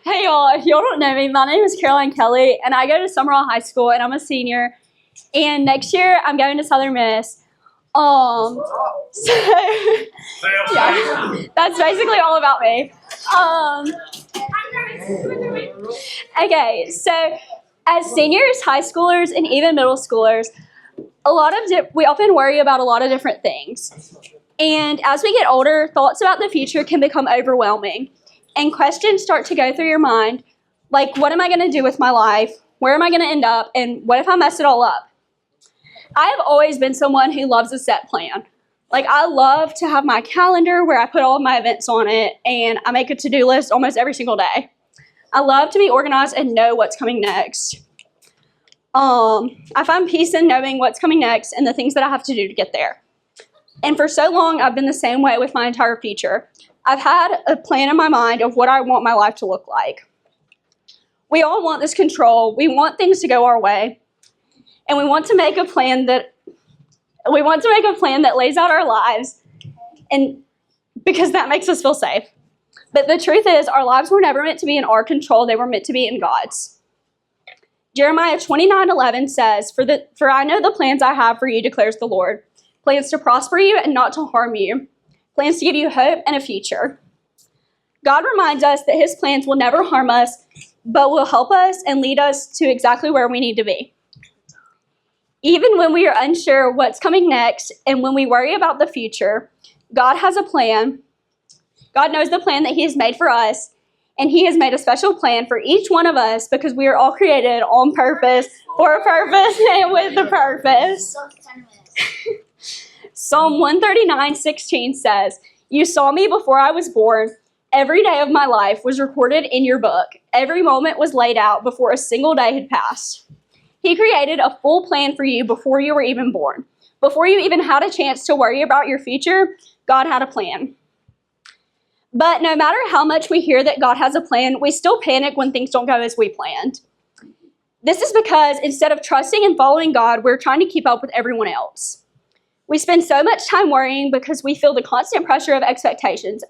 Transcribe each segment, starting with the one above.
Hey y'all, if y'all don't know me, my name is Caroline Kelly, and I go to Summerall High School, and I'm a senior. And next year, I'm going to Southern Miss. So yeah, that's basically all about me. Okay, so as seniors, high schoolers, and even middle schoolers, we often worry about a lot of different things. And as we get older, thoughts about the future can become overwhelming. And questions start to go through your mind, like, what am I going to do with my life? Where am I going to end up? And what if I mess it all up? I have always been someone who loves a set plan. Like, I love to have my calendar where I put all of my events on it, and I make a to-do list almost every single day. I love to be organized and know what's coming next. I find peace in knowing what's coming next and the things that I have to do to get there. And for so long, I've been the same way with my entire future. I've had a plan in my mind of what I want my life to look like. We all want this control. We want things to go our way. And we want to make a plan that lays out our lives, and because that makes us feel safe. But the truth is, our lives were never meant to be in our control. They were meant to be in God's. Jeremiah 29:11 says, For I know the plans I have for you, declares the Lord. Plans to prosper you and not to harm you. Plans to give you hope and a future. God reminds us that his plans will never harm us, but will help us and lead us to exactly where we need to be. Even when we are unsure what's coming next and when we worry about the future, God has a plan. God knows the plan that he has made for us, and he has made a special plan for each one of us because we are all created on purpose, for a purpose, and with a purpose. Psalm 139:16 says, You saw me before I was born. Every day of my life was recorded in your book. Every moment was laid out before a single day had passed. He created a full plan for you before you were even born. Before you even had a chance to worry about your future, God had a plan. But no matter how much we hear that God has a plan, we still panic when things don't go as we planned. This is because instead of trusting and following God, we're trying to keep up with everyone else. We spend so much time worrying because we feel the constant pressure of expectations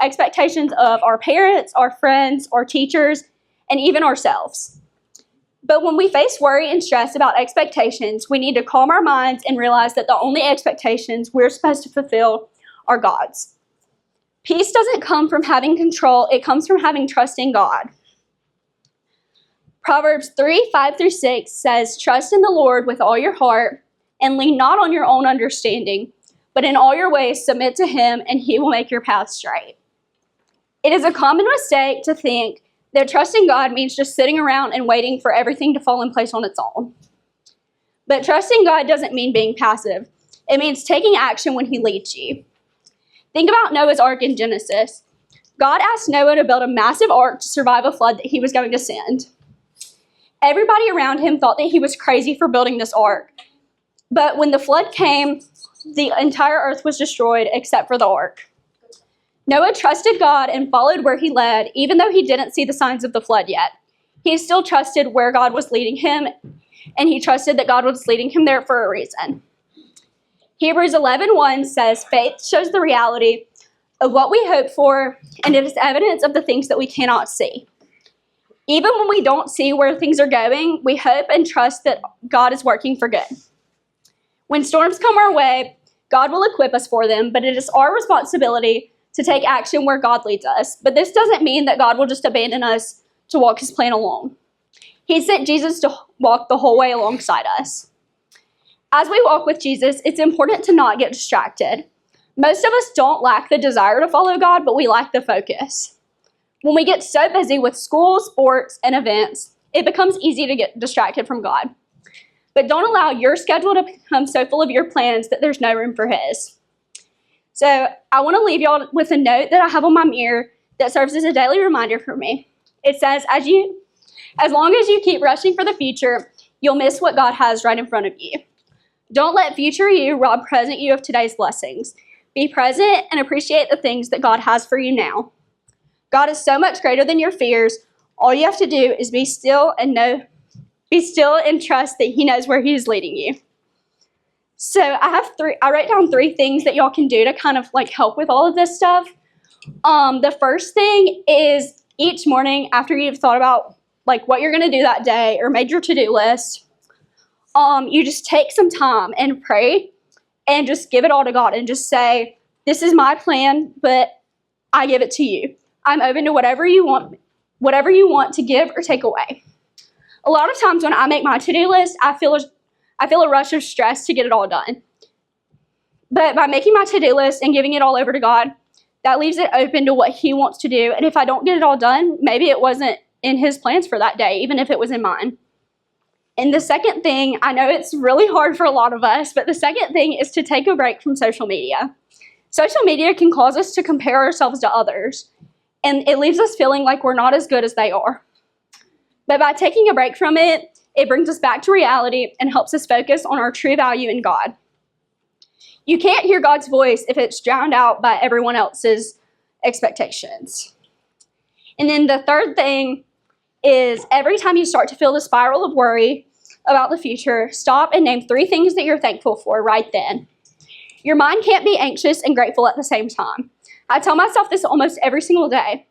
of our parents, our friends, our teachers, and even ourselves. But when we face worry and stress about expectations, we need to calm our minds and realize that the only expectations we're supposed to fulfill are God's. Peace doesn't come from having control, it comes from having trust in God. Proverbs 3:5-6 says, Trust in the Lord with all your heart, and lean not on your own understanding, but in all your ways submit to him, and he will make your path straight. It is a common mistake to think that trusting God means just sitting around and waiting for everything to fall in place on its own. But trusting God doesn't mean being passive. It means taking action when he leads you. Think about Noah's Ark in Genesis. God asked Noah to build a massive ark to survive a flood that he was going to send. Everybody around him thought that he was crazy for building this ark. But when the flood came, the entire earth was destroyed except for the ark. Noah trusted God and followed where he led, even though he didn't see the signs of the flood yet. He still trusted where God was leading him, and he trusted that God was leading him there for a reason. Hebrews 11:1 says, Faith shows the reality of what we hope for, and it is evidence of the things that we cannot see. Even when we don't see where things are going, we hope and trust that God is working for good. When storms come our way, God will equip us for them, but it is our responsibility to take action where God leads us. But this doesn't mean that God will just abandon us to walk his plan alone. He sent Jesus to walk the whole way alongside us. As we walk with Jesus, it's important to not get distracted. Most of us don't lack the desire to follow God, but we lack the focus. When we get so busy with school, sports, and events, it becomes easy to get distracted from God. But don't allow your schedule to become so full of your plans that there's no room for his. So I want to leave y'all with a note that I have on my mirror that serves as a daily reminder for me. It says, as long as you keep rushing for the future, you'll miss what God has right in front of you. Don't let future you rob present you of today's blessings. Be present and appreciate the things that God has for you now. God is so much greater than your fears. All you have to do is be still and trust that he knows where he is leading you. So I write down 3 things that y'all can do to kind of like help with all of this stuff. The first thing is each morning after you've thought about like what you're going to do that day or made your to-do list, you just take some time and pray and just give it all to God and just say, this is my plan, but I give it to you. I'm open to whatever you want to give or take away. A lot of times when I make my to-do list, I feel a rush of stress to get it all done. But by making my to-do list and giving it all over to God, that leaves it open to what He wants to do. And if I don't get it all done, maybe it wasn't in His plans for that day, even if it was in mine. And the second thing, I know it's really hard for a lot of us, but the second thing is to take a break from social media. Social media can cause us to compare ourselves to others, and it leaves us feeling like we're not as good as they are. But by taking a break from it, it brings us back to reality and helps us focus on our true value in God. You can't hear God's voice if it's drowned out by everyone else's expectations. And then the third thing is every time you start to feel the spiral of worry about the future, stop and name 3 things that you're thankful for right then. Your mind can't be anxious and grateful at the same time. I tell myself this almost every single day.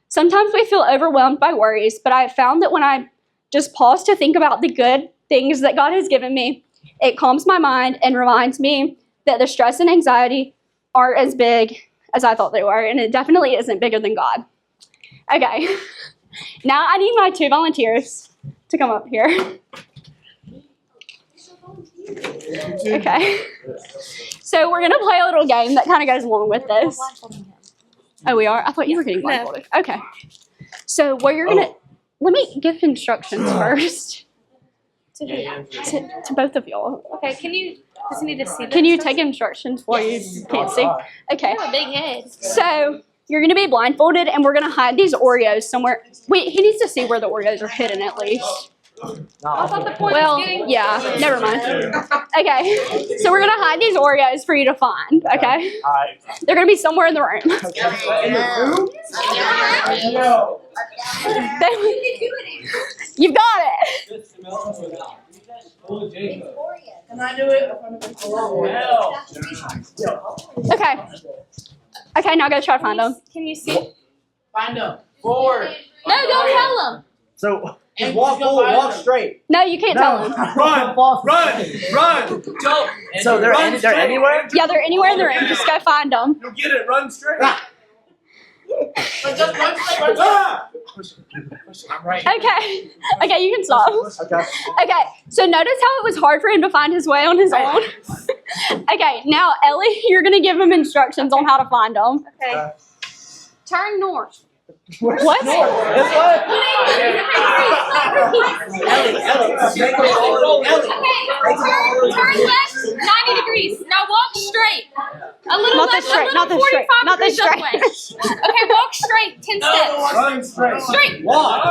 Sometimes we feel overwhelmed by worries, but I have found that when I just pause to think about the good things that God has given me, it calms my mind and reminds me that the stress and anxiety aren't as big as I thought they were, and it definitely isn't bigger than God. Okay, now I need my 2 volunteers to come up here. Okay, so we're going to play a little game that kind of goes along with this. Oh, we are? I thought you were getting blindfolded. No. Okay, so what you're going to, let me give instructions first to both of y'all. Okay, does he need to see this? Can you take instructions while you can't see? Okay. You have a big head. So you're going to be blindfolded, and we're going to hide these Oreos somewhere. Wait, he needs to see where the Oreos are hidden at least. I thought the point was getting... Yeah, never mind. Okay, so we're going to hide these Oreos for you to find, okay? They're going to be somewhere in the room. You've got it. Can I do it? Okay, now go try to find them. Can you see? Find them. Forward. No, don't tell him. So just walk forward, walk straight. No, you can't tell them. Run. Don't. So they're anywhere? Yeah, they're anywhere in the room. Just go find them. You'll get it. Run straight. Just run straight. I'm right. Okay, you can stop. Okay. So notice how it was hard for him to find his way on his own. Okay, now Ellie, you're going to give him instructions on how to find them. Okay. Turn north. What? This way? Okay, turn left 90 degrees. Now walk straight. A little Not left, this straight, a not little this straight, 45 not this degrees straight. that way. Okay, walk straight 10 steps. Run straight. Straight. Walk.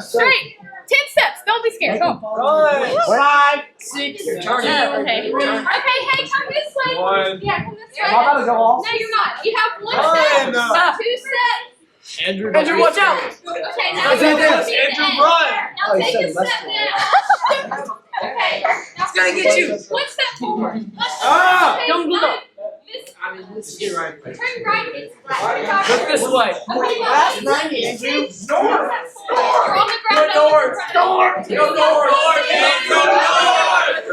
Straight. 10 steps. Don't be scared. Go. Run. 5, 6. Turn it. Okay, hey, come this way. One. Yeah, come this way. Am I about to go off? No, you're not. You have 1 Run. step, 2 steps. Andrew, watch out. Okay, now Is that this? Andrew, run. Now take a step down. Okay. Now gonna get you. 1 step forward. Ah! Don't Don't look. Let's get right. Turn right. It's right. Look this way. Okay, That's 90, Andrew. You're on the ground. Go north. North. Go north.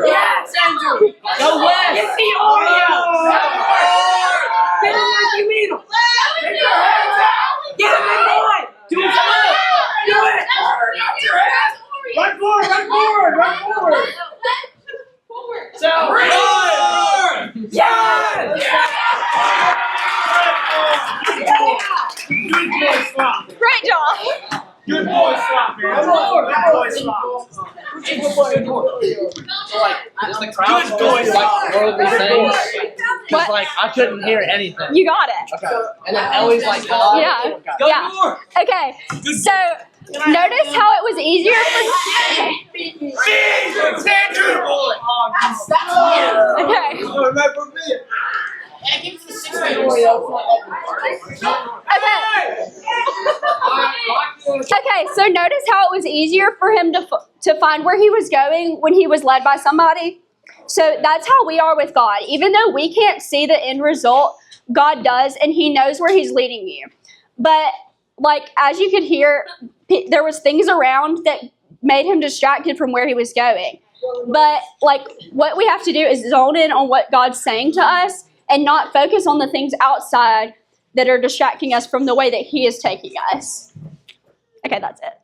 Yes, Andrew. Go west. Get the Oreo. Get him like you mean him. Get your hands out. Get him in boy. Do it. Do it. Run forward. So run. Yeah. Good boy, Slop. Great job. Good boy, Slop, man. Good boy, Slop. Good boy, Slop. Worldly things. What? Like I couldn't hear anything. You got it. Okay. And then Ellie's like, oh, Yeah. Go Yeah. north. Okay, so notice how it was easier Okay. Okay, so notice how it was easier for him to find where he was going when he was led by somebody. So that's how we are with God. Even though we can't see the end result, God does, and He knows where He's leading you. But like, as you could hear, there was things around that made him distracted from where he was going. But, like, what we have to do is zone in on what God's saying to us and not focus on the things outside that are distracting us from the way that he is taking us. Okay, that's it.